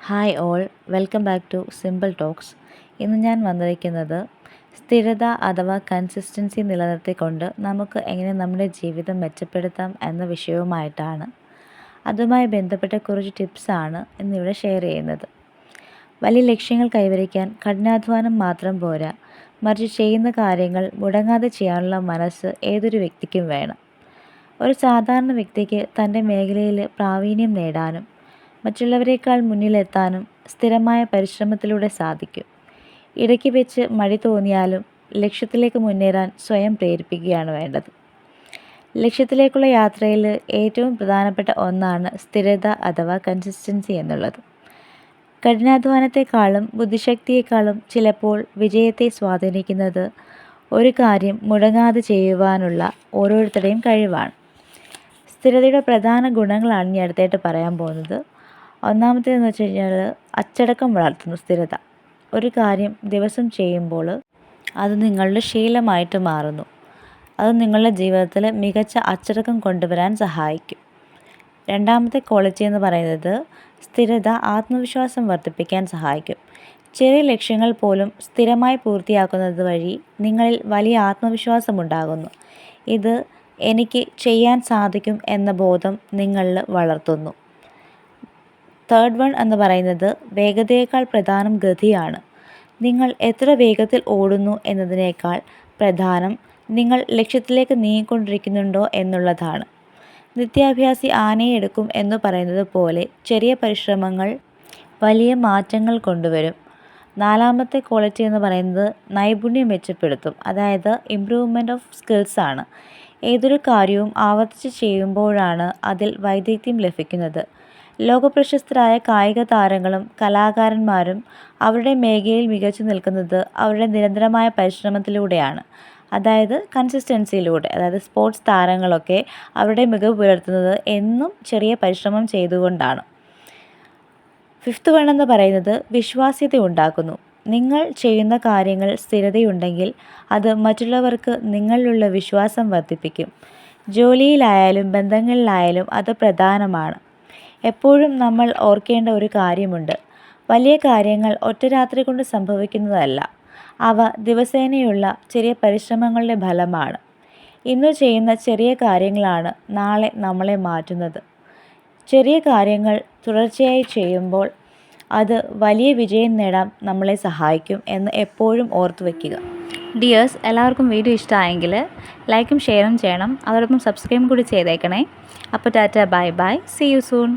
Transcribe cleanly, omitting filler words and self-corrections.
Hi all, welcome back to simple talks. ഇന്ന് ഞാൻ വന്നിരിക്കുന്നത് സ്ഥിരത അഥവാ കൺസിസ്റ്റൻസി നിലനിർത്തിക്കൊണ്ട് നമുക്ക് എങ്ങനെ നമ്മുടെ ജീവിതം മെച്ചപ്പെടുത്താം എന്ന വിഷയവുമായിട്ടാണ്. അതുമായി ബന്ധപ്പെട്ട കുറച്ച് ടിപ്സാണ് ഇന്നിവിടെ ഷെയർ ചെയ്യുന്നത്. വലിയ ലക്ഷ്യങ്ങൾ കൈവരിക്കാൻ കഠിനാധ്വാനം മാത്രം പോരാ, മറിച്ച് ചെയ്യുന്ന കാര്യങ്ങൾ മുടങ്ങാതെ ചെയ്യാനുള്ള മനസ്സ് ഏതൊരു വ്യക്തിക്കും വേണം. ഒരു സാധാരണ വ്യക്തിക്ക് തൻ്റെ മേഖലയിൽ പ്രാവീണ്യം നേടാനും മറ്റുള്ളവരെക്കാൾ മുന്നിലെത്താനും സ്ഥിരമായ പരിശ്രമത്തിലൂടെ സാധിക്കും. ഇടയ്ക്ക് വെച്ച് മടി തോന്നിയാലും ലക്ഷ്യത്തിലേക്ക് മുന്നേറാൻ സ്വയം പ്രേരിപ്പിക്കുകയാണ് വേണ്ടത്. ലക്ഷ്യത്തിലേക്കുള്ള യാത്രയിൽ ഏറ്റവും പ്രധാനപ്പെട്ട ഒന്നാണ് സ്ഥിരത അഥവാ കൺസിസ്റ്റൻസി എന്നുള്ളത്. കഠിനാധ്വാനത്തെക്കാളും ബുദ്ധിശക്തിയേക്കാളും ചിലപ്പോൾ വിജയത്തെ സ്വാധീനിക്കുന്നത് ഒരു കാര്യം മുടങ്ങാതെ ചെയ്യുവാനുള്ള ഓരോരുത്തരുടെയും കഴിവാണ്. സ്ഥിരതയുടെ പ്രധാന ഗുണങ്ങളാണ് ഇനി അടുത്തായിട്ട് പറയാൻ പോകുന്നത്. ഒന്നാമത്തേതെന്ന് വെച്ച് കഴിഞ്ഞാൽ അച്ചടക്കം വളർത്തുന്നു സ്ഥിരത. ഒരു കാര്യം ദിവസം ചെയ്യുമ്പോൾ അത് നിങ്ങളുടെ ശീലമായിട്ട് മാറുന്നു. അത് നിങ്ങളുടെ ജീവിതത്തിൽ മികച്ച അച്ചടക്കം കൊണ്ടുവരാൻ സഹായിക്കും. രണ്ടാമത്തെ ക്വാളിറ്റി എന്ന് പറയുന്നത് സ്ഥിരത ആത്മവിശ്വാസം വർദ്ധിപ്പിക്കാൻ സഹായിക്കും. ചെറിയ ലക്ഷ്യങ്ങൾ പോലും സ്ഥിരമായി പൂർത്തിയാക്കുന്നത് വഴി നിങ്ങളിൽ വലിയ ആത്മവിശ്വാസമുണ്ടാകുന്നു. ഇത് എനിക്ക് ചെയ്യാൻ സാധിക്കും എന്ന ബോധം നിങ്ങളിൽ വളർത്തുന്നു. തേർഡ് വൺ എന്ന് പറയുന്നത് വേഗതയേക്കാൾ പ്രധാനം ഗതിയാണ്. നിങ്ങൾ എത്ര വേഗത്തിൽ ഓടുന്നു എന്നതിനേക്കാൾ പ്രധാനം നിങ്ങൾ ലക്ഷ്യത്തിലേക്ക് നീങ്ങിക്കൊണ്ടിരിക്കുന്നുണ്ടോ എന്നുള്ളതാണ്. നിത്യാഭ്യാസി ആനയെ എടുക്കും എന്ന് പറയുന്നത് പോലെ ചെറിയ പരിശ്രമങ്ങൾ വലിയ മാറ്റങ്ങൾ കൊണ്ടുവരും. നാലാമത്തെ ക്വാളിറ്റി എന്ന് പറയുന്നത് നൈപുണ്യം മെച്ചപ്പെടുത്തും, അതായത് ഇംപ്രൂവ്മെൻ്റ് ഓഫ് സ്കിൽസ് ആണ്. ഏതൊരു കാര്യവും ആവർത്തിച്ച് ചെയ്യുമ്പോഴാണ് അതിൽ വൈദഗ്ധ്യം ലഭിക്കുന്നത്. ലോകപ്രശസ്തരായ കായിക താരങ്ങളും കലാകാരന്മാരും അവരുടെ മേഖലയിൽ മികച്ചു നിൽക്കുന്നത് അവരുടെ നിരന്തരമായ പരിശ്രമത്തിലൂടെയാണ്, അതായത് കൺസിസ്റ്റൻസിയിലൂടെ. അതായത് സ്പോർട്സ് താരങ്ങളൊക്കെ അവരുടെ മികവ് പുലർത്തുന്നത് എന്നും ചെറിയ പരിശ്രമം ചെയ്തുകൊണ്ടാണ്. ഫിഫ്ത്ത് വൺ എന്ന് പറയുന്നത് വിശ്വാസ്യത ഉണ്ടാക്കുന്നു. നിങ്ങൾ ചെയ്യുന്ന കാര്യങ്ങൾ സ്ഥിരതയുണ്ടെങ്കിൽ അത് മറ്റുള്ളവർക്ക് നിങ്ങളിലുള്ള വിശ്വാസം വർദ്ധിപ്പിക്കും. ജോലിയിലായാലും ബന്ധങ്ങളിലായാലും അത് പ്രധാനമാണ്. എപ്പോഴും നമ്മൾ ഓർക്കേണ്ട ഒരു കാര്യമുണ്ട്. വലിയ കാര്യങ്ങൾ ഒറ്റ രാത്രി കൊണ്ട് സംഭവിക്കുന്നതല്ല. അവ ദിവസേനയുള്ള ചെറിയ പരിശ്രമങ്ങളുടെ ഫലമാണ്. ഇന്ന് ചെയ്യുന്ന ചെറിയ കാര്യങ്ങളാണ് നാളെ നമ്മളെ മാറ്റുന്നത്. ചെറിയ കാര്യങ്ങൾ തുടർച്ചയായി ചെയ്യുമ്പോൾ അത് വലിയ വിജയം നേടാൻ നമ്മളെ സഹായിക്കും എന്ന് എപ്പോഴും ഓർത്തു വയ്ക്കുക. ഡിയേഴ്സ്, എല്ലാവർക്കും വീഡിയോ ഇഷ്ടമായെങ്കിൽ ലൈക്കും ഷെയറും ചെയ്യണം. അതോടൊപ്പം സബ്സ്ക്രൈബും കൂടി ചെയ്തേക്കണേ. അപ്പോൾ tata, bye bye, see you soon.